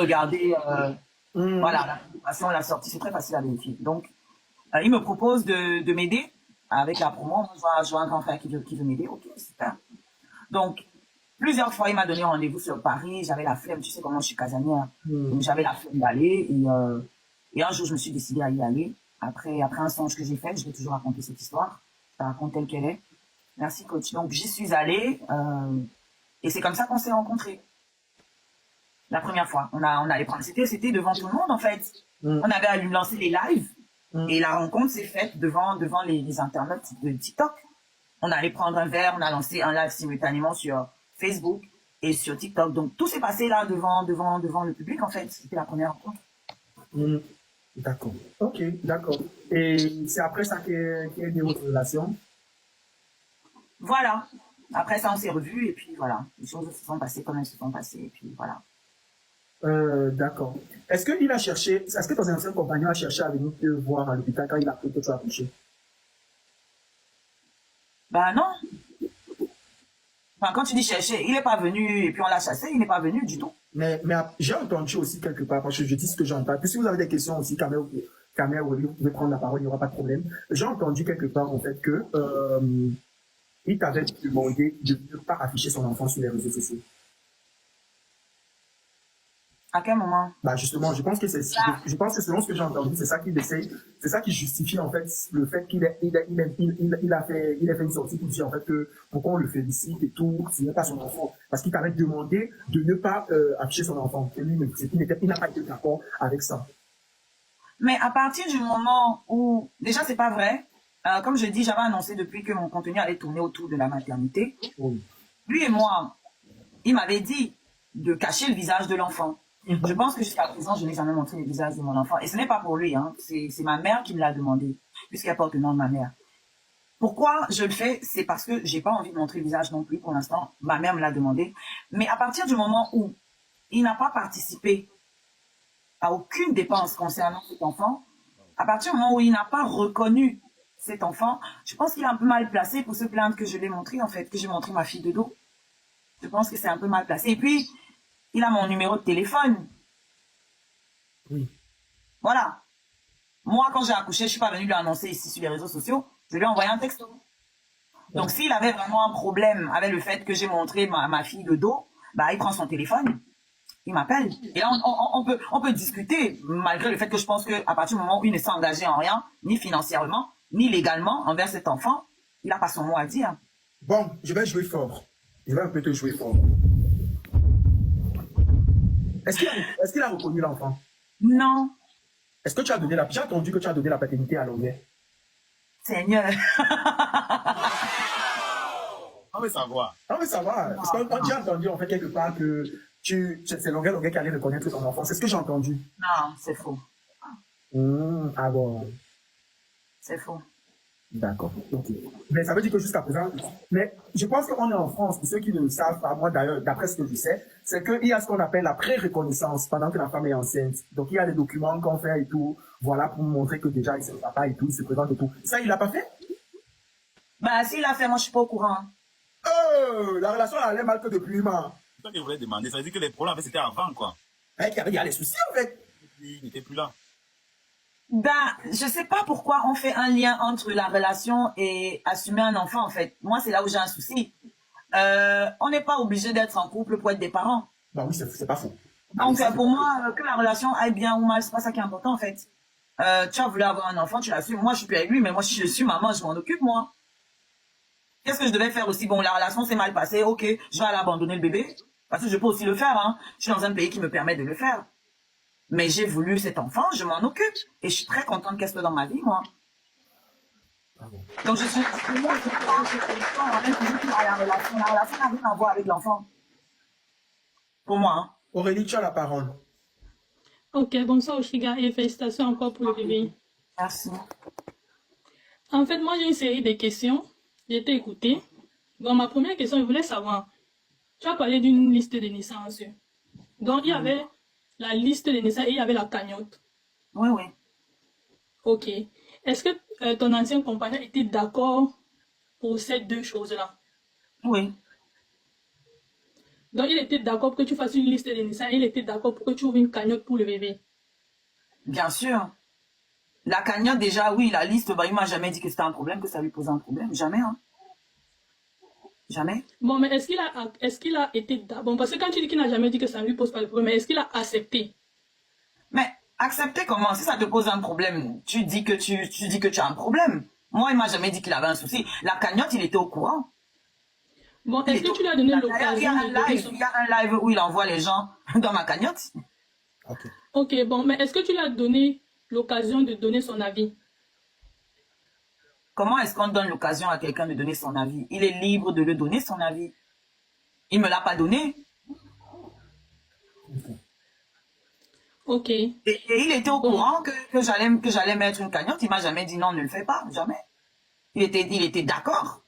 regarder, Hmm. voilà, la publication, la sortie, c'est très facile à vérifier. Donc, il me propose de m'aider avec la promo. Moi, je vois un grand frère qui veut m'aider. Ok, super. Donc, plusieurs fois, il m'a donné rendez-vous sur Paris. J'avais la flemme, tu sais comment je suis casanière. Hmm. Donc, j'avais la flemme d'aller. Et un jour, je me suis décidée à y aller. Après un songe que j'ai fait, je vais toujours raconter cette histoire. Je la raconte telle qu'elle est. Merci, coach. Donc, j'y suis allée. Et c'est comme ça qu'on s'est rencontrés. La première fois. On allait prendre. C'était devant tout le monde, en fait. Hmm. On avait à lui lancer les lives. Hmm. Et la rencontre s'est faite devant les internautes de TikTok. On allait prendre un verre, on a lancé un live simultanément sur Facebook et sur TikTok. Donc, tout s'est passé là devant le public, en fait. C'était la première rencontre. Hmm. D'accord. Ok, d'accord. Et c'est après ça qu'est née votre relation? Voilà. Après ça, on s'est revus et puis voilà. Les choses se sont passées comme elles se sont passées et puis voilà. D'accord. Est-ce que ton ancien compagnon a cherché à venir te voir à l'hôpital quand il a appris que tu as accouché? Bah non. Enfin, quand tu dis chercher, il n'est pas venu et puis on l'a chassé, il n'est pas venu du tout. Mais j'ai entendu aussi quelque part, parce que je dis ce que j'entends. Puis si vous avez des questions aussi, Kamel, vous pouvez prendre la parole, il n'y aura pas de problème. J'ai entendu quelque part, en fait, que il t'avait demandé de ne pas afficher son enfant sur les réseaux sociaux. À quel moment? Bah justement, je pense que selon ce que j'ai entendu, c'est ça qu'il essaye, c'est ça qui justifie en fait le fait qu'il a fait une sortie pour dire en fait que pourquoi on le félicite et tout, ce n'est pas son enfant, parce qu'il t'avait demandé de ne pas afficher son enfant. Et lui, il n'a pas été d'accord avec ça. Mais à partir du moment où, déjà, c'est pas vrai. Comme je dis, j'avais annoncé depuis que mon contenu allait tourner autour de la maternité. Oui. Lui et moi, il m'avait dit de cacher le visage de l'enfant. Je pense que jusqu'à présent, je n'ai jamais montré le visage de mon enfant. Et ce n'est pas pour lui, hein. C'est ma mère qui me l'a demandé, puisqu'elle porte le nom de ma mère. Pourquoi je le fais? C'est parce que j'ai pas envie de montrer le visage non plus pour l'instant. Ma mère me l'a demandé. Mais à partir du moment où il n'a pas participé à aucune dépense concernant cet enfant, à partir du moment où il n'a pas reconnu cet enfant, je pense qu'il est un peu mal placé pour se plaindre que je l'ai montré, en fait, que j'ai montré ma fille de dos. Je pense que c'est un peu mal placé. Et puis, il a mon numéro de téléphone. Oui. Voilà. Moi, quand j'ai accouché, je suis pas venue lui annoncer ici sur les réseaux sociaux. Je lui ai envoyé un texto. Donc, s'il avait vraiment un problème avec le fait que j'ai montré ma fille de dos, bah, il prend son téléphone, il m'appelle. Et là, on peut discuter, malgré le fait que je pense qu'à partir du moment où il ne s'est engagé en rien, ni financièrement, ni légalement, envers cet enfant, il n'a pas son mot à dire. Bon, je vais jouer fort. Je vais un peu te jouer fort. Est-ce qu'il a reconnu l'enfant? Non. Est-ce que j'ai entendu que tu as donné la paternité à Longuet? Seigneur. On veut savoir. On veut savoir. Parce que j'ai entendu en fait quelque part que c'est Longuet qui allait reconnaître ton enfant. C'est ce que j'ai entendu. Non, c'est faux. Ah bon. C'est faux. D'accord. Ok. Mais ça veut dire que jusqu'à présent, mais je pense qu'on est en France, pour ceux qui ne le savent pas, moi d'ailleurs, d'après ce que je sais, c'est qu'il y a ce qu'on appelle la pré-reconnaissance pendant que la femme est enceinte. Donc il y a des documents qu'on fait et tout, voilà, pour montrer que déjà il c'est le papa et tout, il se présente et tout. Ça, il l'a pas fait? Bah, s'il l'a fait, moi, je suis pas au courant. Oh, la relation allait mal que depuis, man. C'est ça que je voulais demander. Ça veut dire que les problèmes, c'était avant, quoi. Il y a les soucis, en fait. Il n'était plus là. Ben, je sais pas pourquoi on fait un lien entre la relation et assumer un enfant, en fait. Moi, c'est là où j'ai un souci. On n'est pas obligé d'être en couple pour être des parents. Bah oui, c'est pas faux. Donc, pour moi, que la relation aille bien ou mal, c'est pas ça qui est important, en fait. Tu as voulu avoir un enfant, tu l'assumes. Moi, je suis plus avec lui, mais moi, si je suis maman, je m'en occupe, moi. Qu'est-ce que je devais faire aussi? Bon, la relation s'est mal passée, ok, je vais aller abandonner le bébé. Parce que je peux aussi le faire, hein. Je suis dans un pays qui me permet de le faire. Mais j'ai voulu cet enfant, je m'en occupe. Et je suis très contente qu'elle soit dans ma vie, moi. Donc, je suis... Moi, je la relation. La relation n'a rien à voir avec l'enfant. Pour moi, hein. Aurélie, tu as la parole. Ok, bonsoir Oshiga et félicitations encore pour le bébé. Merci. En fait, moi j'ai une série de questions. J'ai été écoutée. Bon, ma première question, je voulais savoir. Tu as parlé d'une liste de naissance. Donc, il y avait la liste de naissance et il y avait la cagnotte. Oui, oui. Ok. Est-ce que ton ancien compagnon était d'accord pour ces deux choses-là? Oui. Donc, il était d'accord pour que tu fasses une liste de naissance. Il était d'accord pour que tu ouvres une cagnotte pour le bébé. Bien sûr. La cagnotte, déjà, oui, la liste, bah, il m'a jamais dit que c'était un problème, que ça lui posait un problème. Jamais, hein. Jamais. Bon, mais est-ce qu'il a été... Bon, parce que quand tu dis qu'il n'a jamais dit que ça ne lui pose pas de problème, mais est-ce qu'il a accepté? Mais accepter comment? Si ça te pose un problème, tu dis que tu dis que tu as un problème. Moi, il m'a jamais dit qu'il avait un souci. La cagnotte, il était au courant. Bon, Il est-ce était que au tu lui as courant. donné D'ailleurs, l'occasion de donner son... il y a un live où il envoie les gens dans ma cagnotte. Ok. Ok, bon, mais est-ce que tu lui as donné l'occasion de donner son avis? Comment est-ce qu'on donne l'occasion à quelqu'un de donner son avis? Il est libre de le donner, son avis. Il me l'a pas donné. Ok. Et il était au Bon, courant que j'allais mettre une cagnotte. Il m'a jamais dit non, ne le fais pas. Jamais. Il était d'accord.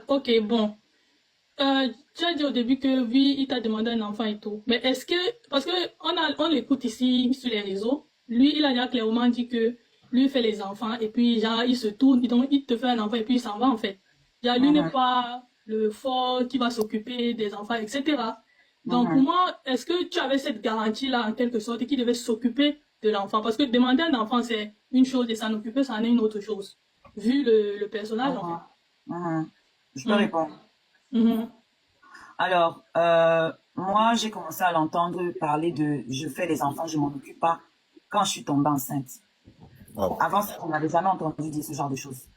ok, bon. Tu as dit au début que oui, il t'a demandé un enfant et tout. Mais est-ce que, parce que on l'écoute ici sur les réseaux, lui, il a déjà clairement dit que lui il fait les enfants et puis genre, il se tourne, donc il te fait un enfant et puis il s'en va en fait. Genre, lui n'est Mhm, pas le fort qui va s'occuper des enfants, etc. Donc pour mhm. moi, est-ce que tu avais cette garantie-là en quelque sorte qu'il devait s'occuper de l'enfant? Parce que demander un enfant, c'est une chose et s'en occuper, c'en est une autre chose. Vu le personnage en fait. Mhm, mhm. Je peux Mhm. répondre. Mhm. Alors, moi, j'ai commencé à l'entendre parler de je fais les enfants, je m'en occupe pas quand je suis tombée enceinte. Wow. Avant ça, je n'avais jamais entendu dire ce genre de choses.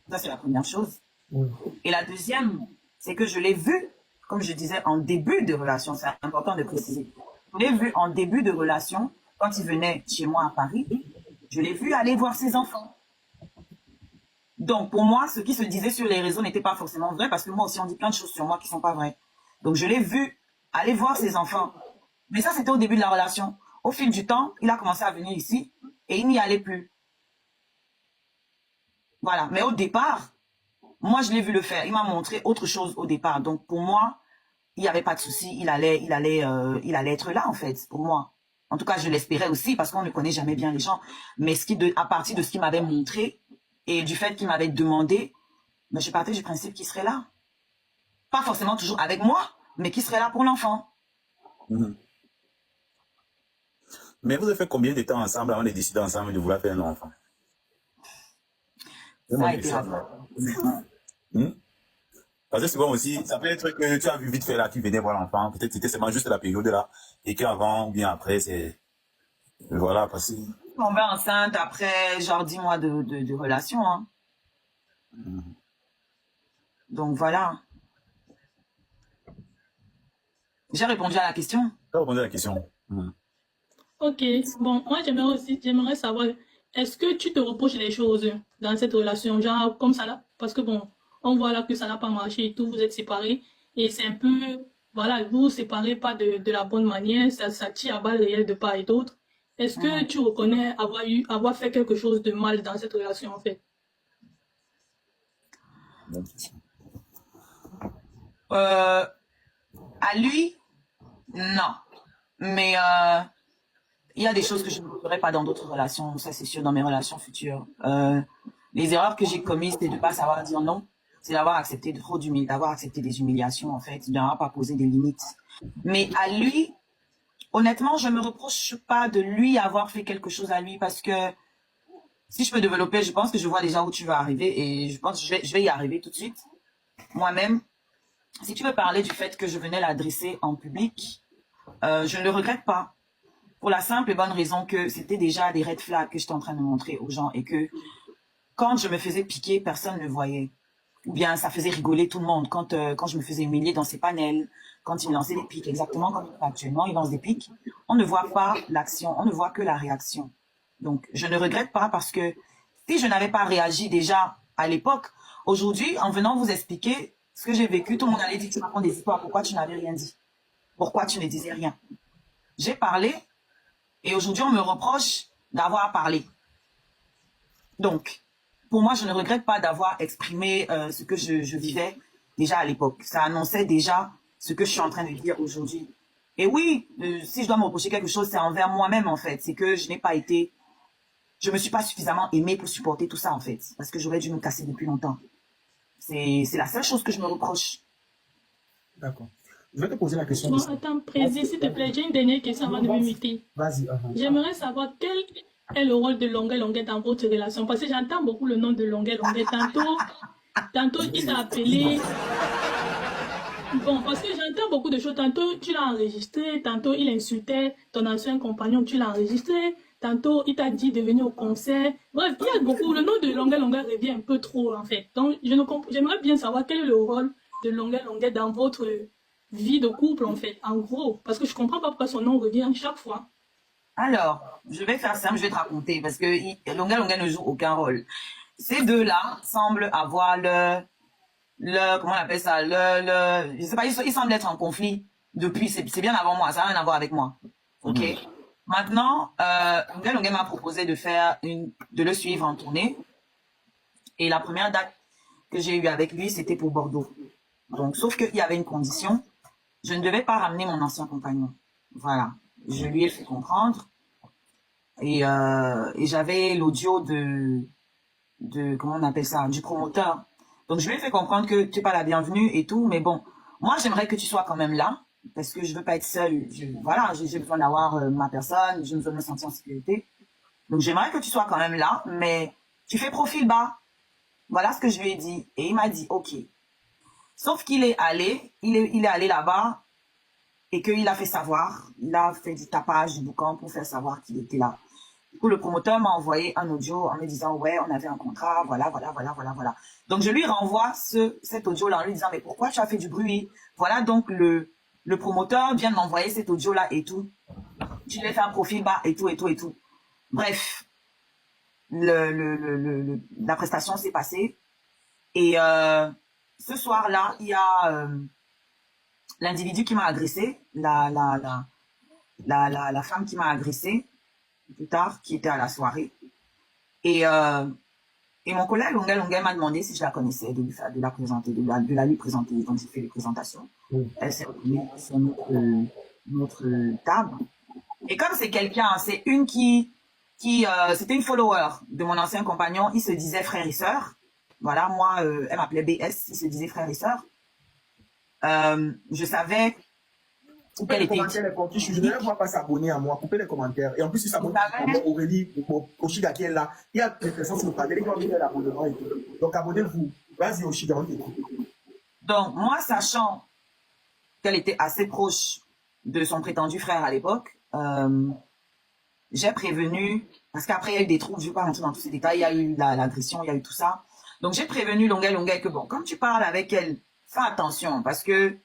Ça, c'est la première chose. Oui. Et la deuxième, c'est que je l'ai vu, comme je disais, en début de relation. C'est important de préciser. Je l'ai vu en début de relation, quand il venait chez moi à Paris. Je l'ai vu aller voir ses enfants. Donc, pour moi, ce qui se disait sur les réseaux n'était pas forcément vrai, parce que moi aussi, on dit plein de choses sur moi qui sont pas vraies. Donc, je l'ai vu aller voir ses enfants. Mais ça, c'était au début de la relation. Au fil du temps, il a commencé à venir ici et il n'y allait plus. Voilà. Mais au départ, moi, je l'ai vu le faire. Il m'a montré autre chose au départ. Donc, pour moi, il n'y avait pas de souci. Il allait être là, en fait, pour moi. En tout cas, je l'espérais aussi, parce qu'on ne connaît jamais bien les gens. Mais à partir de ce qu'il m'avait montré et du fait qu'il m'avait demandé, ben, je partais du principe qu'il serait là. Pas forcément toujours avec moi, mais qu'il serait là pour l'enfant. Mhm. Mais vous avez fait combien de temps ensemble avant de décider ensemble de vouloir faire un enfant? C'est Ça mon a été question. rapide. Hmm? Parce que souvent aussi, ça peut être que tu as vu vite fait là qu'il venait voir l'enfant. Peut-être que c'était seulement juste la période là. Et qu'avant ou bien après, c'est. Voilà, parce que. Tombée enceinte après genre 10 mois de relation. Hein. Donc voilà. J'ai répondu à la question. Tu as répondu à la question. Hmm. Ok, bon, moi j'aimerais savoir, est-ce que tu te reproches des choses dans cette relation, genre comme ça là, parce que bon, on voit là que ça n'a pas marché et tout, vous êtes séparés, et c'est un peu, voilà, vous vous séparez pas de la bonne manière, ça tire à balles réelles de part et d'autre. Est-ce que Mhm. tu reconnais avoir fait quelque chose de mal dans cette relation en fait? Bonne question. Euh, à lui, non. Mais il y a des choses que je ne ferai pas dans d'autres relations, ça c'est sûr, dans mes relations futures. Les erreurs que j'ai commises, c'est de ne pas savoir dire non. C'est d'avoir accepté d'avoir accepté des humiliations, en fait, de n'avoir pas posé des limites. Mais à lui, honnêtement, je me reproche pas de lui avoir fait quelque chose à lui parce que si je peux développer, je pense que je vois déjà où tu vas arriver et je pense que je vais y arriver tout de suite. Moi-même, si tu veux parler du fait que je venais l'adresser en public, je ne le regrette pas. Pour la simple et bonne raison que c'était déjà des red flags que j'étais en train de montrer aux gens et que quand je me faisais piquer, personne ne le voyait. Ou bien ça faisait rigoler tout le monde quand je me faisais humilier dans ses panels, quand il me lançait des pics, exactement comme actuellement, il lance des pics. On ne voit pas l'action, on ne voit que la réaction. Donc, je ne regrette pas parce que si je n'avais pas réagi déjà à l'époque, aujourd'hui, en venant vous expliquer ce que j'ai vécu, tout le monde allait dire, tu racontes des histoires, pourquoi tu n'avais rien dit? Pourquoi tu ne disais rien? J'ai parlé et aujourd'hui, on me reproche d'avoir parlé. Donc, pour moi, je ne regrette pas d'avoir exprimé ce que je vivais déjà à l'époque. Ça annonçait déjà ce que je suis en train de dire aujourd'hui. Et oui, si je dois me reprocher quelque chose, c'est envers moi-même, en fait. C'est que je me suis pas suffisamment aimée pour supporter tout ça, en fait. Parce que j'aurais dû me casser depuis longtemps. C'est la seule chose que je me reproche. D'accord. Je vais te poser la question. Bon, attends, Président, s'il te plaît, j'ai une dernière question avant de me muter. Vas-y. J'aimerais savoir quel est le rôle de Longuet Longuet dans votre relation. Parce que j'entends beaucoup le nom de Longuet Longuet. Tantôt il t'a appelé. Bon, parce que j'entends beaucoup de choses. Tantôt, tu l'as enregistré. Tantôt, il insultait ton ancien compagnon. Tu l'as enregistré. Tantôt, il t'a dit de venir au concert. Bref, il y a beaucoup. Le nom de Longuet Longuet revient un peu trop, en fait. Donc, j'aimerais bien savoir quel est le rôle de Longuet Longuet dans votre vie de couple, en fait. En gros. Parce que je comprends pas pourquoi son nom revient chaque fois. Alors, je vais faire simple, je vais te raconter, parce que Longuet Longuet ne joue aucun rôle. Ces deux-là semblent avoir comment on appelle ça, je sais pas, ils semblent être en conflit depuis, c'est bien avant moi, ça n'a rien à voir avec moi. Ok. Maintenant, Longuet Longuet m'a proposé de le suivre en tournée. Et la première date que j'ai eue avec lui, c'était pour Bordeaux. Donc, sauf qu'il y avait une condition. Je ne devais pas ramener mon ancien compagnon. Voilà. Je lui ai fait comprendre. Et j'avais l'audio comment on appelle ça, du promoteur. Donc, je lui ai fait comprendre que tu n'es pas la bienvenue et tout. Mais bon, moi, j'aimerais que tu sois quand même là. Parce que je veux pas être seule. Voilà, j'ai besoin d'avoir ma personne. J'ai besoin de me sentir en sécurité. Donc, j'aimerais que tu sois quand même là. Mais tu fais profil bas. Voilà ce que je lui ai dit. Et il m'a dit, OK. Sauf qu'il est allé, il est allé là-bas et qu'il a fait savoir, il a fait du tapage du boucan pour faire savoir qu'il était là. Du coup, le promoteur m'a envoyé un audio en me disant, ouais, on avait un contrat, voilà. Donc, je lui renvoie cet audio-là en lui disant, mais pourquoi tu as fait du bruit? Voilà, donc le promoteur vient de m'envoyer cet audio-là et tout. Tu lui as fait un profil bas et tout. Bref, la prestation s'est passée et ce soir-là, il y a l'individu qui m'a agressé, la femme qui m'a agressé plus tard, qui était à la soirée. Et mon collègue Longuet Longuet m'a demandé si je la connaissais, de la présenter, de la lui présenter. Donc j'ai fait les présentations. Elle s'est retenue sur notre table. Et comme c'est quelqu'un, c'est une c'était une follower de mon ancien compagnon, il se disait frère et sœur. Voilà, moi, elle m'appelait BS, il se disait frère et sœur. Je savais Coupez les commentaires, les comptes. Je ne vais pas s'abonner à moi. Coupez les commentaires. Et en plus, si s'abonne à Aurélie, Oshiga qui est là, il y a des personnes qui nous parlent. Ils vont venir l'abonnement et tout. Donc, abonnez-vous. Vas-y, Oshiga, on t'écoute. Donc, moi, sachant qu'elle était assez proche de son prétendu frère à l'époque, j'ai prévenu, parce qu'après, il y a eu des troubles, je ne vais pas rentrer dans tous ces détails, il y a eu l'agression, il y a eu tout ça. Donc, j'ai prévenu Longuet Longuet que bon, quand tu parles avec elle, fais attention, parce que